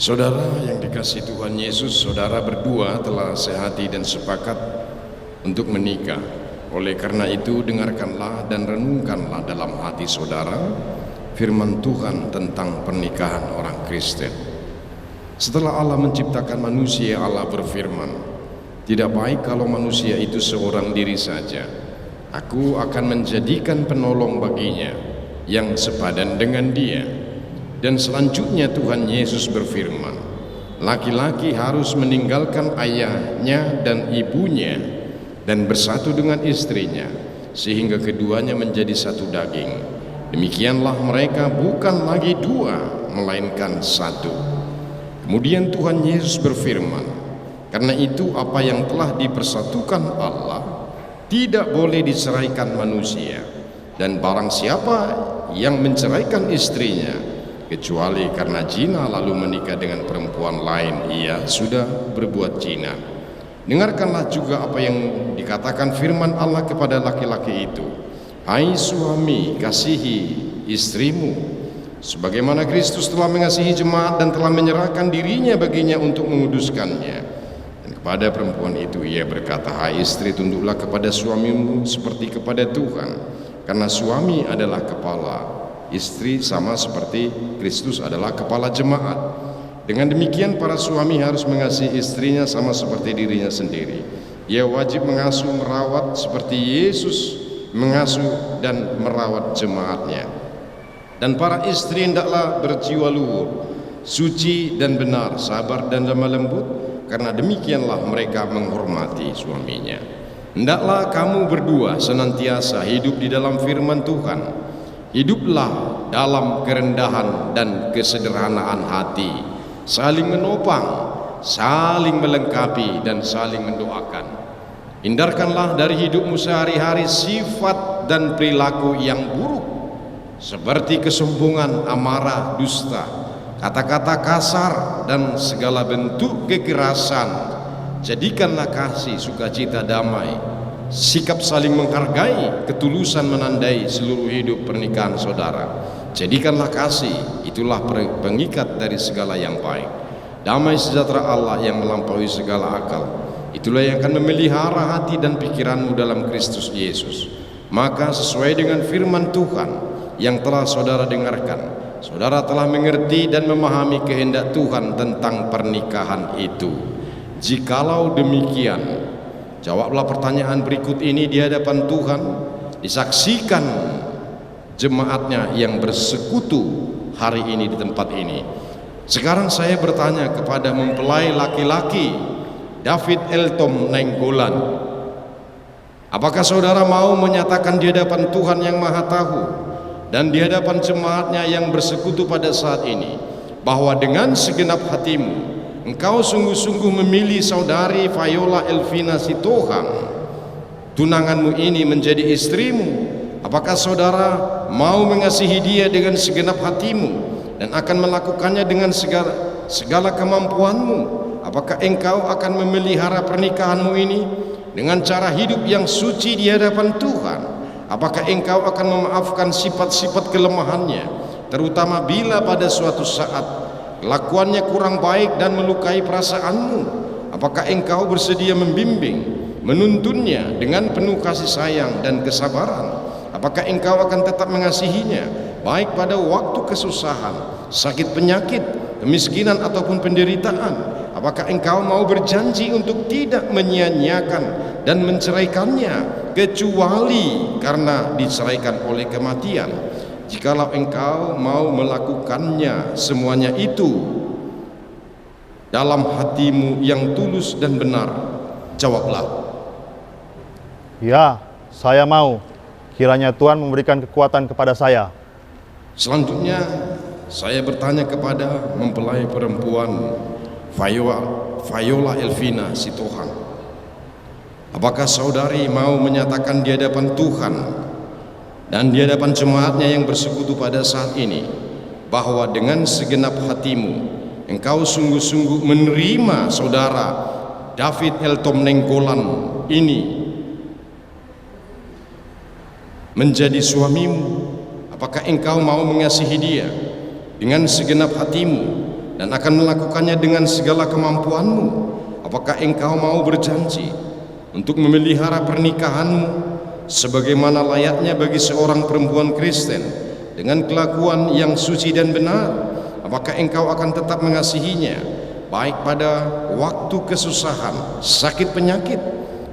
Saudara yang dikasihi Tuhan Yesus, saudara berdua telah sehati dan sepakat untuk menikah. Oleh karena itu, dengarkanlah dan renungkanlah dalam hati saudara firman Tuhan tentang pernikahan orang Kristen. Setelah Allah menciptakan manusia, Allah berfirman, "Tidak baik kalau manusia itu seorang diri saja. Aku akan menjadikan penolong baginya yang sepadan dengan dia." Dan selanjutnya Tuhan Yesus berfirman, "Laki-laki harus meninggalkan ayahnya dan ibunya dan bersatu dengan istrinya, sehingga keduanya menjadi satu daging. Demikianlah mereka bukan lagi dua, melainkan satu." Kemudian Tuhan Yesus berfirman, "Karena itu apa yang telah dipersatukan Allah tidak boleh diceraikan manusia, dan barang siapa yang menceraikan istrinya kecuali karena zina lalu menikah dengan perempuan lain, ia sudah berbuat zina." Dengarkanlah juga apa yang dikatakan firman Allah kepada laki-laki itu, "Hai suami, kasihi istrimu sebagaimana Kristus telah mengasihi jemaat dan telah menyerahkan dirinya baginya untuk menguduskannya." Dan kepada perempuan itu ia berkata, "Hai istri, tunduklah kepada suamimu seperti kepada Tuhan, karena suami adalah kepala istri sama seperti Kristus adalah kepala jemaat. Dengan demikian para suami harus mengasihi istrinya sama seperti dirinya sendiri. Ia wajib mengasuh merawat seperti Yesus mengasuh dan merawat jemaatnya. Dan para istri hendaklah berjiwa luhur, suci dan benar, sabar dan lemah lembut, karena demikianlah mereka menghormati suaminya. Hendaklah kamu berdua senantiasa hidup di dalam firman Tuhan. Hiduplah dalam kerendahan dan kesederhanaan hati, saling menopang, saling melengkapi, dan saling mendoakan. Hindarkanlah dari hidupmu sehari-hari sifat dan perilaku yang buruk, seperti kesombongan, amarah, dusta, kata-kata kasar, dan segala bentuk kekerasan. Jadikanlah kasih, sukacita, damai, sikap saling menghargai, ketulusan menandai seluruh hidup pernikahan saudara. Jadikanlah kasih, itulah pengikat dari segala yang baik. Damai sejahtera Allah yang melampaui segala akal, itulah yang akan memelihara hati dan pikiranmu dalam Kristus Yesus. Maka sesuai dengan firman Tuhan yang telah saudara dengarkan, saudara telah mengerti dan memahami kehendak Tuhan tentang pernikahan itu. Jikalau demikian, jawablah pertanyaan berikut ini di hadapan Tuhan, disaksikan jemaatnya yang bersekutu hari ini di tempat ini. Sekarang saya bertanya kepada mempelai laki-laki David Eltom Nainggolan, apakah saudara mau menyatakan di hadapan Tuhan yang Maha Tahu dan di hadapan jemaatnya yang bersekutu pada saat ini, bahwa dengan segenap hatimu engkau sungguh-sungguh memilih saudari Viola Elvina Sitohang, tunanganmu ini, menjadi istrimu? Apakah saudara mau mengasihi dia dengan segenap hatimu dan akan melakukannya dengan segala kemampuanmu? Apakah engkau akan memelihara pernikahanmu ini dengan cara hidup yang suci di hadapan Tuhan? Apakah engkau akan memaafkan sifat-sifat kelemahannya, terutama bila pada suatu saat kelakuannya kurang baik dan melukai perasaanmu? Apakah engkau bersedia membimbing, menuntunnya dengan penuh kasih sayang dan kesabaran? Apakah engkau akan tetap mengasihinya baik pada waktu kesusahan, sakit penyakit, kemiskinan ataupun penderitaan? Apakah engkau mau berjanji untuk tidak menyia-nyiakan dan menceraikannya kecuali karena diceraikan oleh kematian? Jikalau engkau mau melakukannya semuanya itu dalam hatimu yang tulus dan benar, jawablah. Ya, saya mau. Kiranya Tuhan memberikan kekuatan kepada saya. Selanjutnya saya bertanya kepada mempelai perempuan Viola Elvina Sitohang, apakah saudari mau menyatakan di hadapan Tuhan dan di hadapan jemaatnya yang bersekutu pada saat ini, bahwa dengan segenap hatimu engkau sungguh-sungguh menerima saudara David Eltom Nainggolan ini menjadi suamimu? Apakah engkau mau mengasihi dia dengan segenap hatimu dan akan melakukannya dengan segala kemampuanmu. Apakah engkau mau berjanji untuk memelihara pernikahanmu sebagaimana layaknya bagi seorang perempuan Kristen dengan kelakuan yang suci dan benar? Apakah engkau akan tetap mengasihinya baik pada waktu kesusahan, sakit penyakit,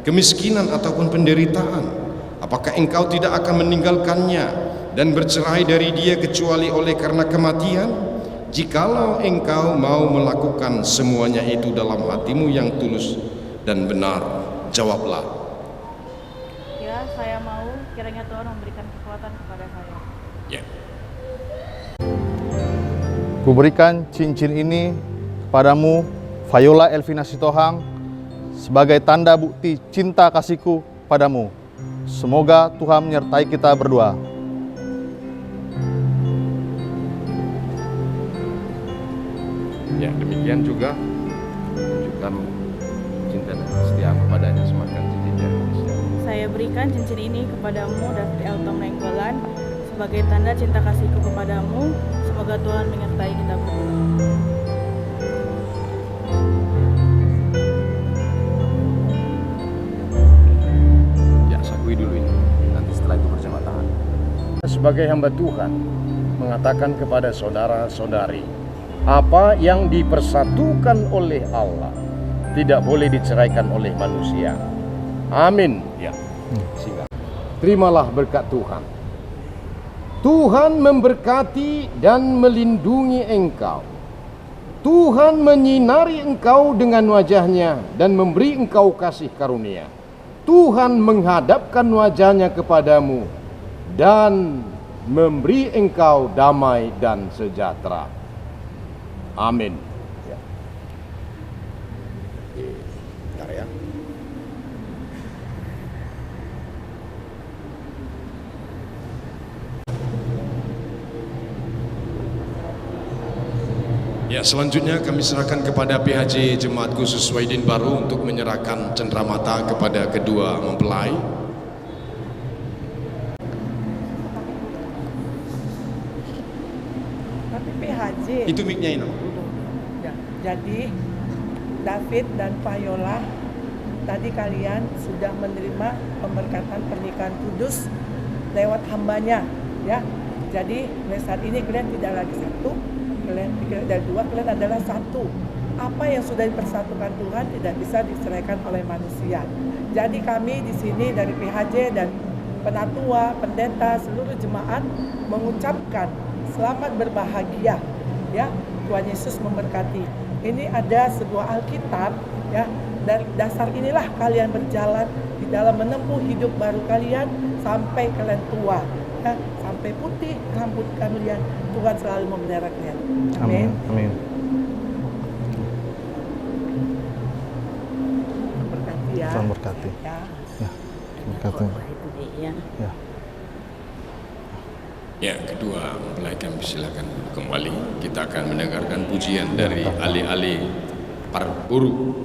kemiskinan ataupun penderitaan? Apakah engkau tidak akan meninggalkannya dan bercerai dari dia kecuali oleh karena kematian? Jikalau engkau mau melakukan semuanya itu dalam hatimu yang tulus dan benar, jawablah. Ya, saya mau. Kiranya Tuhan memberikan kekuatan kepada saya. Ya. Kuberikan cincin ini kepadamu, Viola Elvina Sitohang, sebagai tanda bukti cinta kasihku padamu. Semoga Tuhan menyertai kita berdua. Ya, demikian juga tunjukkan cinta dan setia kepadanya semakin cincinnya. Saya berikan cincin ini kepadamu, David Elton Nainggolan, sebagai tanda cinta kasihku kepadamu. Semoga Tuhan menyertai kita berdua. Ya, sakui dulu ini. Nanti setelah itu berjamaah tangan. Sebagai hamba Tuhan, mengatakan kepada saudara-saudari, apa yang dipersatukan oleh Allah tidak boleh diceraikan oleh manusia. Amin. Ya. Terimalah berkat Tuhan. Tuhan memberkati dan melindungi engkau. Tuhan menyinari engkau dengan wajahnya dan memberi engkau kasih karunia. Tuhan menghadapkan wajahnya kepadamu dan memberi engkau damai dan sejahtera. Amin. Ya. Bentar ya. Ya, selanjutnya kami serahkan kepada PHJ Jemaat Khusus Wahidin Baru untuk menyerahkan cenderamata kepada kedua mempelai. Tapi PHJ Itu mic-nya ini. ya, jadi David dan Viola, tadi kalian sudah menerima pemberkatan pernikahan kudus lewat hambanya, ya. Jadi mulai saat ini kalian tidak lagi satu, kalian dari dua, kalian adalah satu. Apa yang sudah dipersatukan Tuhan tidak bisa diceraikan oleh manusia. Jadi kami di sini dari PHJ dan penatua, pendeta, seluruh jemaat mengucapkan selamat berbahagia, ya. Tuhan Yesus memberkati. Ini ada sebuah Alkitab, ya. Dari dasar inilah kalian berjalan di dalam menempuh hidup baru kalian sampai kalian tua, ya. Sampai putih rambut kalian. Tuhan selalu memelihara kalian. Amin. Amin. Berkati ya. Tuhan berkati. Ya. Ya, berkati. Ya. Ya. Ya, kedua mempelai kami silakan kembali. Kita akan mendengarkan pujian dari Ali-Ali Parburu.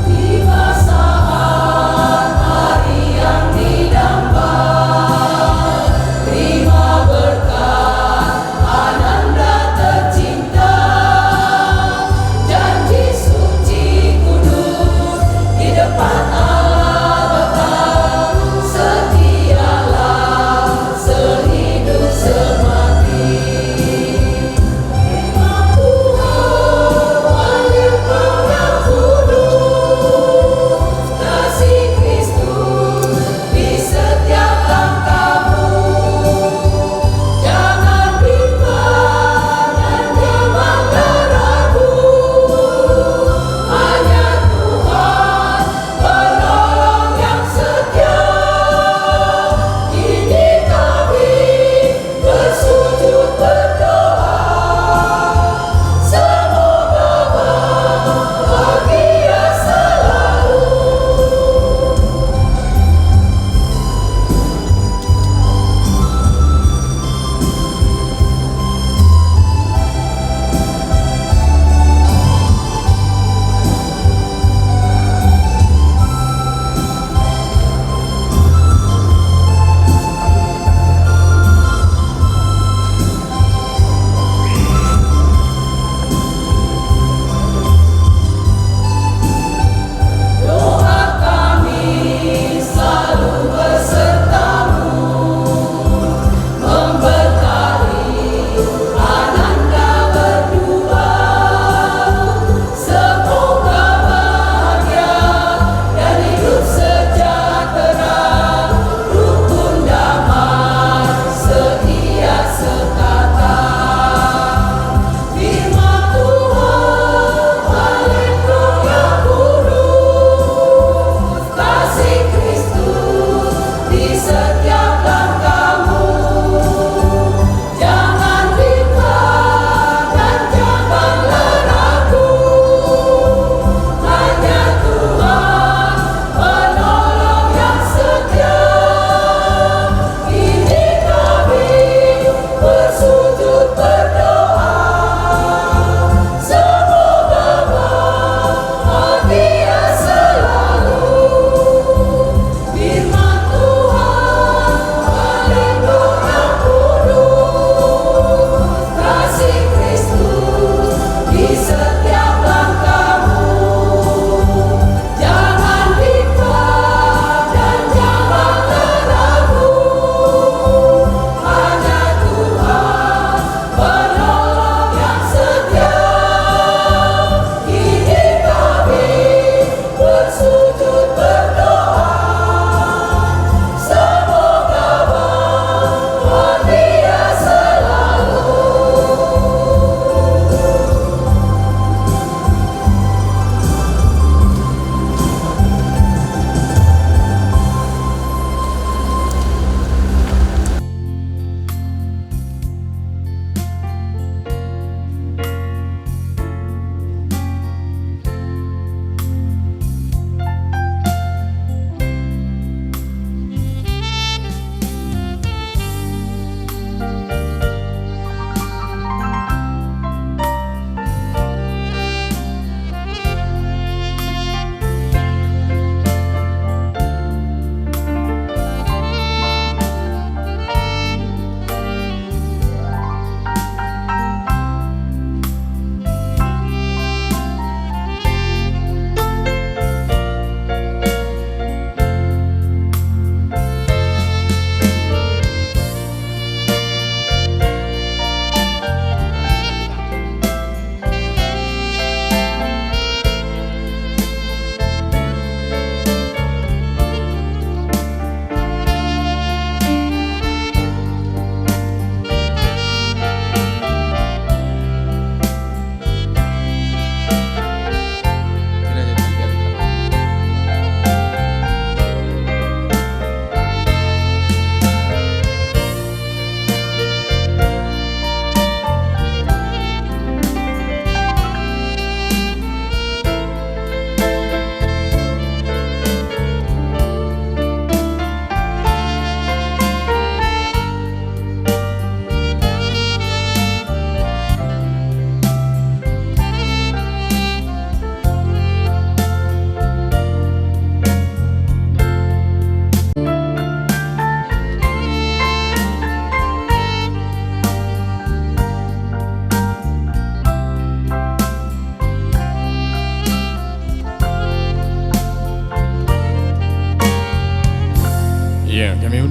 Di masa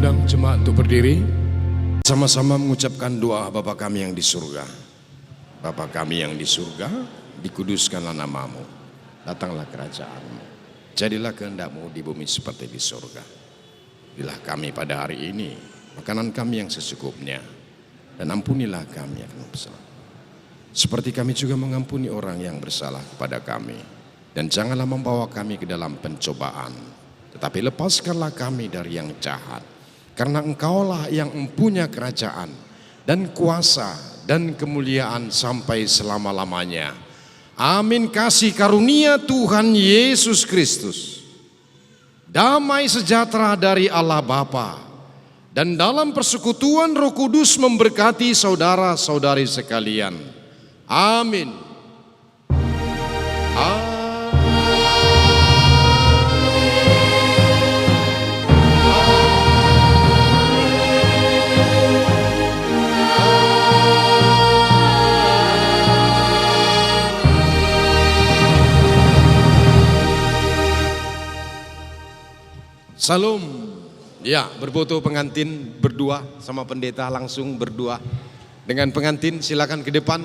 undang jemaat untuk berdiri. Sama-sama mengucapkan doa Bapa kami yang di surga. Bapa kami yang di surga, dikuduskanlah namamu. Datanglah kerajaan-mu. Jadilah kehendak-mu di bumi seperti di surga. Berilah kami pada hari ini makanan kami yang secukupnya. Dan ampunilah kami yang bersalah. Seperti kami juga mengampuni orang yang bersalah kepada kami. Dan janganlah membawa kami ke dalam pencobaan. Tetapi lepaskanlah kami dari yang jahat. Karena engkaulah yang mempunyai kerajaan dan kuasa dan kemuliaan sampai selama-lamanya. Amin. Kasih karunia Tuhan Yesus Kristus, damai sejahtera dari Allah Bapa, dan dalam persekutuan Roh Kudus memberkati saudara-saudari sekalian. Amin. Salam. Ya, berfoto pengantin berdua sama pendeta, langsung berdua dengan pengantin. Silakan ke depan.